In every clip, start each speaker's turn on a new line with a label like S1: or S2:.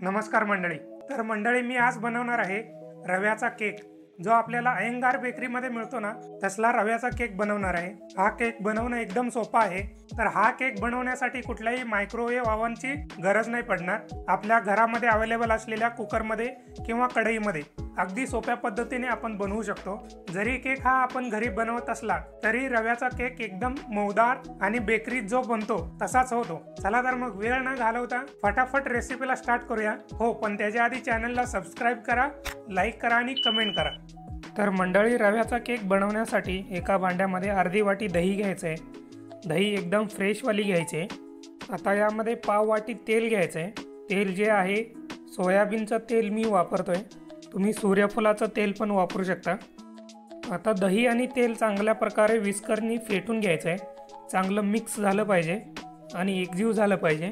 S1: नमस्कार मंडळी। तर मंडळी मी आज बनवणार आहे रव्याचा केक, जो आपल्याला अयंगार बेकरीमध्ये मिळतो ना, तसला रव्याचा केक बनवणार आहे। हा केक बनवणं एकदम सोपा आहे। तर हा केक बनवण्यासाठी कुठल्याही मायक्रोवेव्ह ओव्हनची गरज नाही पडणार। आपल्या घरामध्ये अवेलेबल असलेल्या कुकरमध्ये किंवा कढईमध्ये अगदी सोप्या पद्धतीने आपण बनवू शकतो। जरी केक हा आपण घरी बनवत असला तरी रव्याचा केक एकदम मऊदार आणि बेकरीत जो बनतो तसाच होतो। चला तर मग वेळ न घालवता फटाफट रेसिपीला स्टार्ट करूया। हो, पण त्याच्या आधी चॅनलला सबस्क्राइब करा, लाईक करा आणि कमेंट करा। तर मंडळी, रव्याचा केक बनवण्यासाठी एका भांड्यामध्ये अर्धी वाटी दही घ्यायचे आहे। दही एकदम फ्रेश वाली घ्यायचे। आता यामध्ये पाव वाटी तेल घ्यायचे। तेल जे आहे सोयाबीनचं तेल मी वापरतोय, तुम्ही सूर्यफुलाचं तेल पण वापरू शकता। आता दही आणि तेल चांगल्या प्रकारे विस्करनी फेटून घ्यायचं आहे। चांगलं मिक्स झालं पाहिजे आणि एकजीव झालं पाहिजे।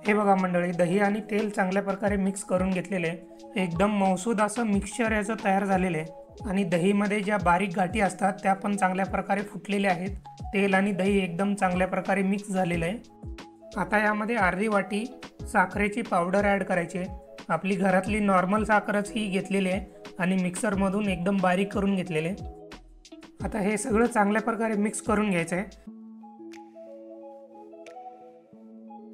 S1: हे बघा मंडळी, दही आणि तेल चांगल्या प्रकारे मिक्स करून घेतलेले एकदम मौसूद असं मिक्सचर याचं तयार झालेलं आहे। आणि दहीमध्ये ज्या बारीक गाठी असतात त्या पण चांगल्या प्रकारे फुटलेल्या आहेत। तेल आणि दही एकदम चांगल्या प्रकारे मिक्स झालेलं आहे। आता यामध्ये अर्धी वाटी साखरेची पावडर ॲड करायची आहे। आपली घरातली नॉर्मल साखरच ही घेतलेली आहे आणि मिक्सरमधून एकदम बारीक करून घेतलेले। आता हे सगळं चांगल्या प्रकारे मिक्स करून घ्यायचं आहे।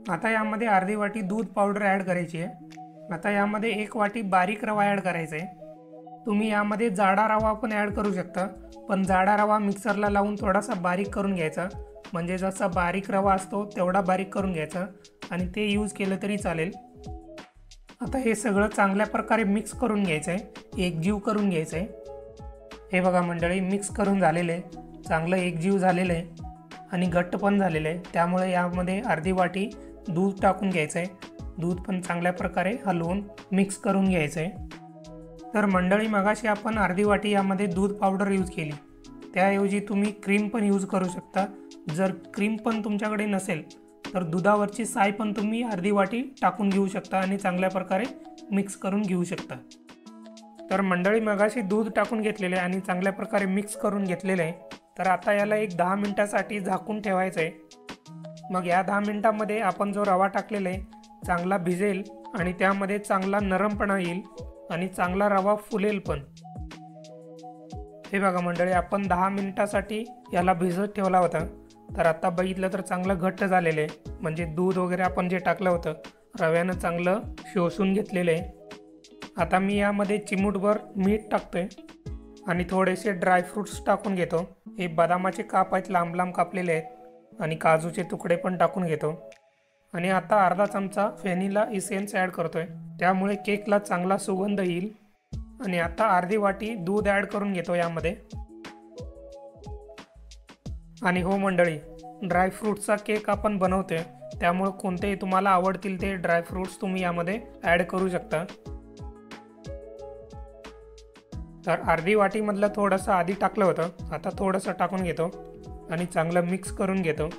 S1: आता यामध्ये अर्धी वाटी दूध पावडर ॲड करायची आहे। आता यामध्ये 1 वाटी बारीक रवा ॲड करायचा आहे। तुम्ही यामध्ये जाडा रवा पण ॲड करू शकता, पण जाडा रवा मिक्सरला लावून थोडासा बारीक करून घ्यायचा, म्हणजे जसा बारीक रवा असतो तेवढा बारीक करून घ्यायचा आणि ते यूज केलं तरी चालेल। आता हे सगळं चांगल्या प्रकारे मिक्स करून घ्यायचं आहे, एकजीव करून घ्यायचं आहे। हे बघा मंडळी, मिक्स करून झालेलं आहे, चांगलं एकजीव झालेलं आहे आणि घट्ट पण झालेलं आहे। त्यामुळे यामध्ये अर्धी वाटी दूध टाकून घ्यायचं आहे। दूध पण चांगल्या प्रकारे हलवून मिक्स करून घ्यायचं आहे। तर मंडळी, मगाशी आपण अर्धी वाटी यामध्ये दूध पावडर यूज केली, त्याऐवजी तुम्ही क्रीम पण यूज करू शकता। जर क्रीम पण तुमच्याकडे नसेल तर दुधावरची साय पण तुम्ही अर्धी वाटी टाकून घेऊ शकता आणि चांगल्या प्रकारे मिक्स करून घेऊ शकता। तर मंडळी, मगाशी दूध टाकून घेतलेले आणि चांगल्या प्रकारे मिक्स करून घेतलेले आहे। तर आता याला एक 10 मिनिटासाठी झाकून ठेवायचं आहे। मग या 10 मिनिटांमध्ये आपण जो रवा टाकलेला आहे चांगला भिजेल आणि त्यामध्ये चांगला नरमपणा येईल आणि चांगला रवा फुलेल पण। हे बघा मंडळी, आपण 10 मिनिटासाठी याला भिजत ठेवला होता। तर आता बघितलं तर चांगलं घट्ट झालेलं आहे, म्हणजे दूध वगैरे आपण जे टाकलं होतं रव्यानं चांगलं शोषून घेतलेलं आहे। आता मी यामध्ये चिमूटभर मीठ टाकतोय आणि थोडेसे ड्रायफ्रूट्स टाकून घेतो। हे बदामाचे काप आहेत, लांब लांब कापलेले आहेत, आणि काजूचे तुकडे पण टाकून घेतो। आणि आता अर्धा चमचा व्हॅनिला इसेन्स ॲड करतोय, त्यामुळे केकला चांगला सुगंध येईल। आणि आता अर्धी वाटी दूध ॲड करून घेतो यामध्ये। आणि हो मंडळी, ड्रायफ्रूट्सचा केक आपण बनवतोय, त्यामुळे कोणतेही तुम्हाला आवडतील ते ड्रायफ्रूट्स तुम्ही यामध्ये ॲड करू शकता। तर अर्धी वाटीमधलं थोडंसं आधी टाकलं होतं, आता थोडंसं टाकून घेतो आणि चांगलं मिक्स करून घेतो।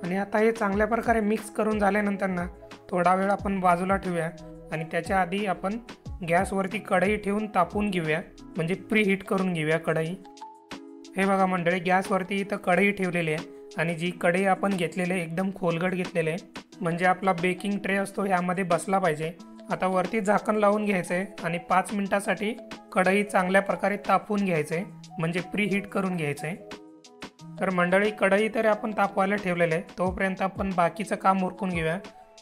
S1: आणि आता हे चांगल्या प्रकारे मिक्स करून झाल्यानंतर ना थोडा वेळ आपण बाजूला ठेवूया आणि त्याच्या आधी आपण गॅसवरती कढई ठेवून तापवून घेऊया, म्हणजे प्रीहीट करून घेऊया कढई। हे बघा मंडळी, गॅसवरती इथं कढई ठेवलेली आहे आणि जी कढई आपण घेतलेली आहे एकदम खोलगट घेतलेली आहे, म्हणजे आपला बेकिंग ट्रे असतो यामध्ये बसला पाहिजे। आता वरती झाकण लावून घ्यायचं आहे आणि 5 मिनिटासाठी कढई चांगल्या प्रकारे तापवून घ्यायचं आहे, म्हणजे प्रीहीट करून घ्यायचं आहे। तर मंडळी, कढई तर आपण तापवायला ठेवलेलं आहे, तोपर्यंत आपण बाकीचं काम उरकून घेऊया।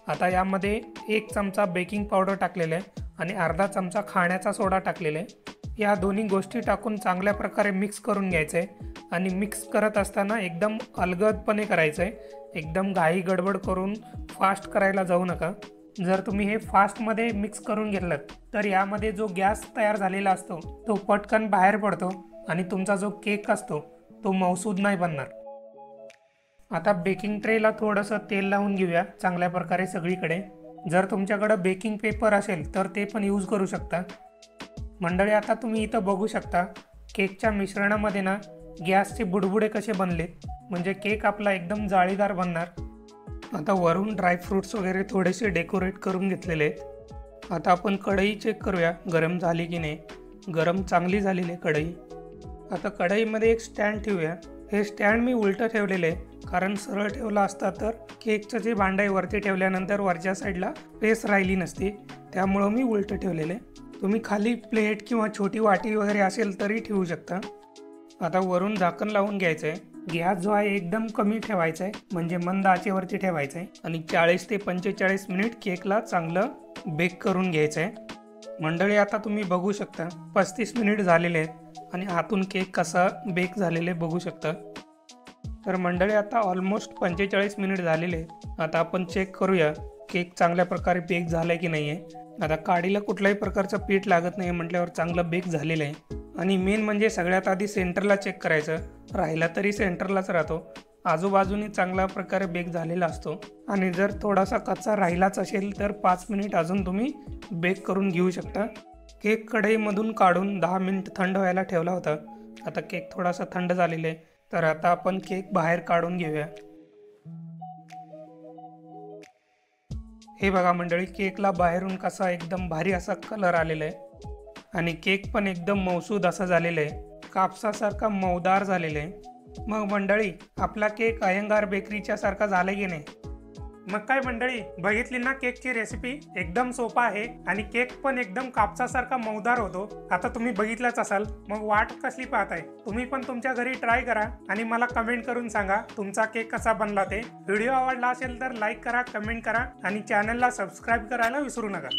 S1: आता यामध्ये 1 चमचा बेकिंग पावडर टाकलेलं आहे आणि अर्धा चमचा खाण्याचा सोडा टाकलेला आहे। या दोन्ही गोष्टी टाकून चांगल्या प्रकारे मिक्स करून घ्यायचं आहे। आणि मिक्स करत असताना एकदम अलगदपणे करायचं आहे, एकदम घाई गडबड करून फास्ट करायला जाऊ नका। जर तुम्ही हे फास्टमध्ये मिक्स करून घेतलं तर यामध्ये जो गॅस तयार झालेला असतो तो पटकन बाहेर पडतो आणि तुमचा जो केक असतो तो मौसूद नाही बनणार। आता बेकिंग ट्रेला थोडंसं तेल लावून घेऊया चांगल्या प्रकारे सगळीकडे। जर तुमच्याकडे बेकिंग पेपर असेल तर ते पण यूज करू शकता। मंडळी, आता तुम्ही इथं बघू शकता केकच्या मिश्रणामध्ये ना गॅसचे बुडबुडे कसे बनले, म्हणजे केक आपला एकदम जाळीदार बनणार। आता वरून ड्रायफ्रूट्स वगैरे थोडेसे डेकोरेट करून घेतलेले आहेत। आता आपण कढई चेक करूया गरम झाली की नाही। गरम चांगली झालेली आहे कढई। आता कढईमध्ये एक स्टँड ठेवूया, हे स्टँड मी उलटं ठेवलेलं आहे, कारण सरळ ठेवला असता तर केकचं जे भांडं आहे वरती ठेवल्यानंतर वरच्या साईडला स्पेस राहिली नसती, त्यामुळं मी उलटं ठेवलेलं आहे। तुम्ही खाली प्लेट किंवा छोटी वाटी वगैरे असेल तरी ठेवू शकता। आता वरून झाकण लावून घ्यायचं आहे। गॅस जो आहे एकदम कमी ठेवायचा आहे, म्हणजे मंद आचेवरती ठेवायचं आहे आणि 40 ते 45 मिनिट केकला चांगलं बेक करून घ्यायचं आहे। मंडळी आता तुम्ही बघू शकता 35 मिनिट झालेले आहेत आणि आतून केक कसा बेक झालेले बघू शकता। तर मंडळी आता ऑलमोस्ट 45 मिनिट झालेले आहेत। आता आपण चेक करूया केक चांगल्या प्रकारे बेक झालाय की नाही आहे। आता काडीला कुठल्याही प्रकारचं पीठ लागत नाही म्हटल्यावर चांगलं बेक झालेलं आहे। आणि मेन म्हणजे सगळ्यात आधी सेंटरला चेक करायचं, राहिला तरी सेंटरलाच राहतो, आजूबाजूनी चांगल्या प्रकारे बेक झालेला असतो। आणि जर थोडासा कच्चा राहिलाच असेल तर 5 मिनिट अजून तुम्ही बेक करून घेऊ शकता। केक कढईमधून काढून 10 मिनिट थंड व्हायला ठेवला होता। आता केक थोडासा थंड झालेला आहे, तर आता आपण केक बाहेर काढून घेऊया। हे बघा मंडळी, केकला बाहेरून कसा एकदम भारी असा कलर आलेला आहे आणि केक पण एकदम मऊसूद असा झालेला आहे, कापसासारखा मऊदार झालेला आहे। मग मंडळी, आपला केक अय्यंगार बेकरीच्या सारखा झाला की नाही? मग काय मंडळी, बघितली ना केकची रेसिपी? एकदम सोपा आहे आणि केक पण एकदम कापसासारखा मऊदार होतो। आता तुम्ही बघितलाच असाल, मग वाट कसली पाहताय? तुम्ही पण तुमच्या घरी ट्राय करा आणि मला कमेंट करून सांगा तुमचा केक कसा बनला ते। व्हिडिओ आवडला असेल तर लाईक करा, कमेंट करा आणि चॅनलला सबस्क्राईब करायला विसरू नका।